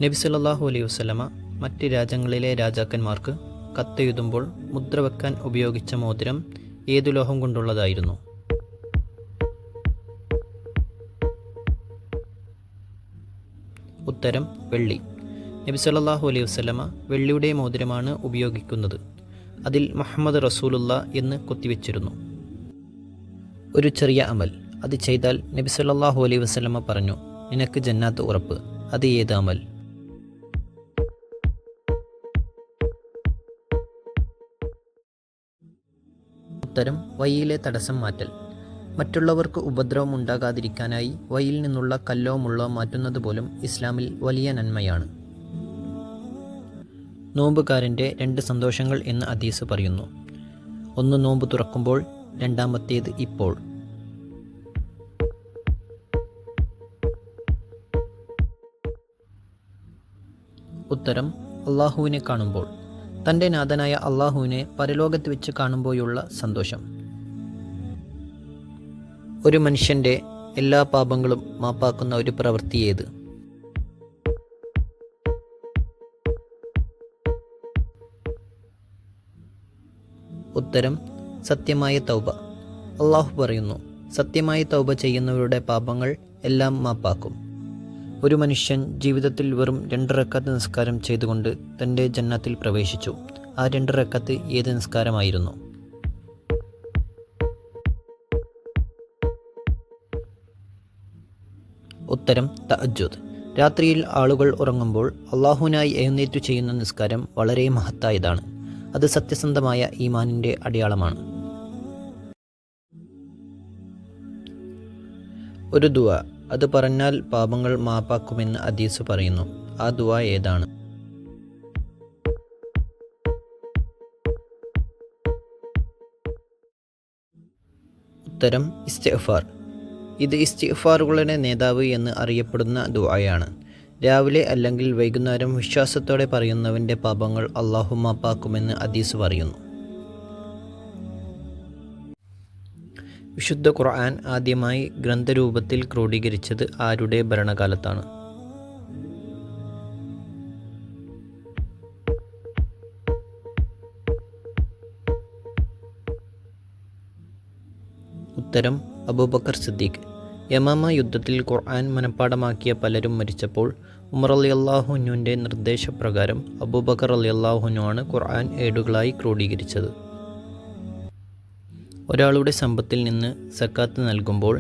നബി സല്ലല്ലാഹു അലൈഹി വസല്ലമ മറ്റ് രാജ്യങ്ങളിലെ രാജാക്കന്മാർക്ക് കത്തെഴുതുമ്പോൾ മുദ്ര വെക്കാൻ ഉപയോഗിച്ച മോതിരം ഏതു ലോഹം കൊണ്ടുള്ളതായിരുന്നു? ഉത്തരം വെള്ളി. നബി സല്ലല്ലാഹു അലൈഹി വസല്ലമ വെള്ളിയുടെ മോതിരമാണ് ഉപയോഗിക്കുന്നത്. അതിൽ മുഹമ്മദ് റസൂലുള്ള എന്ന് കൊത്തിവെച്ചിരുന്നു. ഒരു ചെറിയ അമൽ, അത് ചെയ്താൽ നബി സല്ലല്ലാഹു അലൈഹി വസല്ലമ പറഞ്ഞു, നിനക്ക് ജന്നാത്ത് ഉറപ്പ്. അത് ഏത് അമൽ? ഉത്തരം വഴിയിലെ തടസ്സം മാറ്റൽ. മറ്റുള്ളവർക്ക് ഉപദ്രവം ഉണ്ടാകാതിരിക്കാനായി വഴിയിൽ നിന്നുള്ള കല്ലോ മുള്ളോ മാറ്റുന്നത് പോലും ഇസ്ലാമിൽ വലിയ നന്മയാണ്. നോമ്പുകാരൻ്റെ 2 സന്തോഷങ്ങൾ എന്ന് ഹദീസ് പറയുന്നു. ഒന്ന് നോമ്പ് തുറക്കുമ്പോൾ, രണ്ടാമത്തേത് ഇപ്പോൾ. ഉത്തരം അള്ളാഹുവിനെ കാണുമ്പോൾ. തൻ്റെ നാഥനായ അള്ളാഹുവിനെ പരലോകത്ത് വെച്ച് കാണുമ്പോഴുള്ള സന്തോഷം. ഒരു മനുഷ്യൻ്റെ എല്ലാ പാപങ്ങളും മാപ്പാക്കുന്ന ഒരു പ്രവൃത്തി ഏത്? ഉത്തരം സത്യമായ തൗബ. അള്ളാഹു പറയുന്നു, സത്യമായി തൗബ ചെയ്യുന്നവരുടെ പാപങ്ങൾ എല്ലാം മാപ്പാക്കും. ഒരു മനുഷ്യൻ ജീവിതത്തിൽ വെറും 2 റക്അത്ത് നിസ്കാരം ചെയ്തുകൊണ്ട് തൻ്റെ ജന്നത്തിൽ പ്രവേശിച്ചു. ആ 2 റക്അത്ത് ഏത് നിസ്കാരമായിരുന്നു? ഉത്തരം തഹജ്ജുദ്. രാത്രിയിൽ ആളുകൾ ഉറങ്ങുമ്പോൾ അള്ളാഹുവിനായി എഴുന്നേറ്റു ചെയ്യുന്ന നിസ്കാരം വളരെ മഹത്തായതാണ്. അത് സത്യസന്ധമായ ഈമാനിൻ്റെ അടയാളമാണ്. ഒരു ദുആ, അത് പറഞ്ഞാൽ പാപങ്ങൾ മാപ്പാക്കുമെന്ന് ഹദീസ് പറയുന്നു. ആ ദുആ ഏതാണ്? ഉത്തരം ഇസ്തിഗ്ഫാർ. ഇത് ഇസ്തിഗ്ഫാറുകളുടെ നേതാവ് എന്ന് അറിയപ്പെടുന്ന ദുആയാണ്. രാവിലെ അല്ലെങ്കിൽ വൈകുന്നേരം വിശ്വാസത്തോടെ പറയുന്നവൻ്റെ പാപങ്ങൾ അള്ളാഹു മാപ്പാക്കുമെന്ന് ഹദീസ് പറയുന്നു. വിശുദ്ധ ഖുർആൻ ആദ്യമായി ഗ്രന്ഥരൂപത്തിൽ ക്രോഡീകരിച്ചത് ആരുടെ ഭരണകാലത്താണ്? ഉത്തരം അബൂബക്കർ സിദ്ദീഖ്. യമാമ യുദ്ധത്തിൽ ഖുർആൻ മനഃപ്പാഠമാക്കിയ പലരും മരിച്ചപ്പോൾ ഉമർ റളിയല്ലാഹു അൻഹുവിൻ്റെ നിർദ്ദേശപ്രകാരം അബൂബക്കർ റളിയല്ലാഹു അൻഹു ആണ് ഖുർആൻ ഏടുകളായി ക്രോഡീകരിച്ചത്. ഒരാളുടെ സമ്പത്തിൽ നിന്ന് സക്കാത്ത് നൽകുമ്പോൾ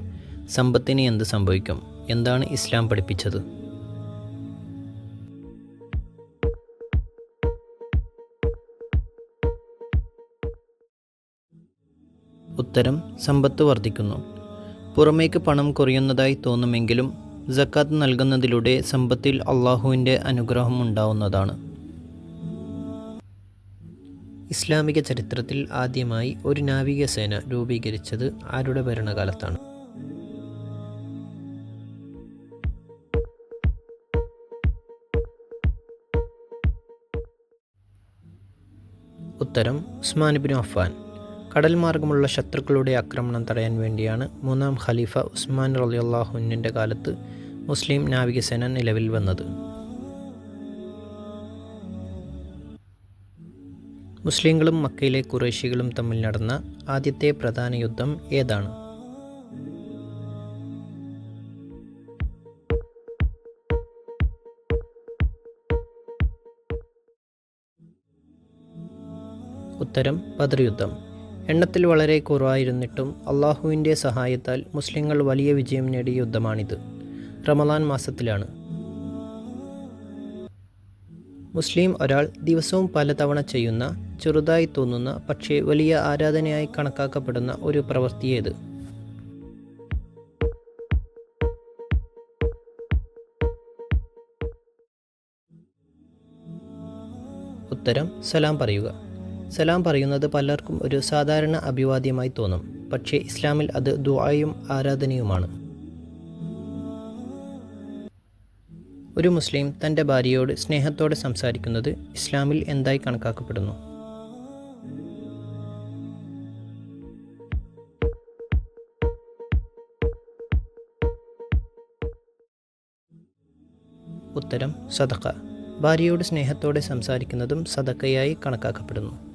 സമ്പത്തിന് എന്ത് സംഭവിക്കും? എന്താണ് ഇസ്ലാം പഠിപ്പിച്ചത്? ഉത്തരം സമ്പത്ത് വർദ്ധിക്കുന്നു. പുറമേക്ക് പണം കുറയുന്നതായി തോന്നുമെങ്കിലും സക്കാത്ത് നൽകുന്നതിലൂടെ സമ്പത്തിൽ അള്ളാഹുവിൻ്റെ അനുഗ്രഹം ഉണ്ടാവുന്നതാണ്. ഇസ്ലാമിക ചരിത്രത്തിൽ ആദ്യമായി ഒരു നാവികസേന രൂപീകരിച്ചത് ആരുടെ ഭരണകാലത്താണ്? ഉത്തരം ഉസ്മാൻ ഇബ്നു അഫ്ഫാൻ. കടൽ മാർഗമുള്ള ശത്രുക്കളുടെ ആക്രമണം തടയാൻ വേണ്ടിയാണ് 3-ാം ഖലീഫ ഉസ്മാൻ റളിയല്ലാഹു അൻഹുവിൻ്റെ കാലത്ത് മുസ്ലിം നാവികസേന നിലവിൽ വന്നത്. മുസ്ലിങ്ങളും മക്കയിലെ ഖുറൈശികളും തമ്മിൽ നടന്ന ആദ്യത്തെ പ്രധാന യുദ്ധം ഏതാണ്? ഉത്തരം ബദർ യുദ്ധം. എണ്ണത്തിൽ വളരെ കുറവായിരുന്നിട്ടും അള്ളാഹുവിൻ്റെ സഹായത്താൽ മുസ്ലിങ്ങൾ വലിയ വിജയം നേടിയ യുദ്ധമാണിത്. റമളാൻ മാസത്തിലാണ്. മുസ്ലിം ഒരാൾ ദിവസവും പലതവണ ചെയ്യുന്ന, ചെറുതായി തോന്നുന്ന പക്ഷേ വലിയ ആരാധനയായി കണക്കാക്കപ്പെടുന്ന ഒരു പ്രവൃത്തി ഏത്? ഉത്തരം സലാം പറയുക. സലാം പറയുന്നത് പലർക്കും ഒരു സാധാരണ അഭിവാദ്യമായി തോന്നും. പക്ഷേ ഇസ്ലാമിൽ അത് ദുആയും ആരാധനയുമാണ്. ഒരു മുസ്ലിം തൻ്റെ ഭാര്യയോട് സ്നേഹത്തോടെ സംസാരിക്കുന്നത് ഇസ്ലാമിൽ എന്തായി കണക്കാക്കപ്പെടുന്നു? ഉത്തരം സദഖ. ഭാര്യയോട് സ്നേഹത്തോടെ സംസാരിക്കുന്നതും സദഖയായി കണക്കാക്കപ്പെടുന്നു.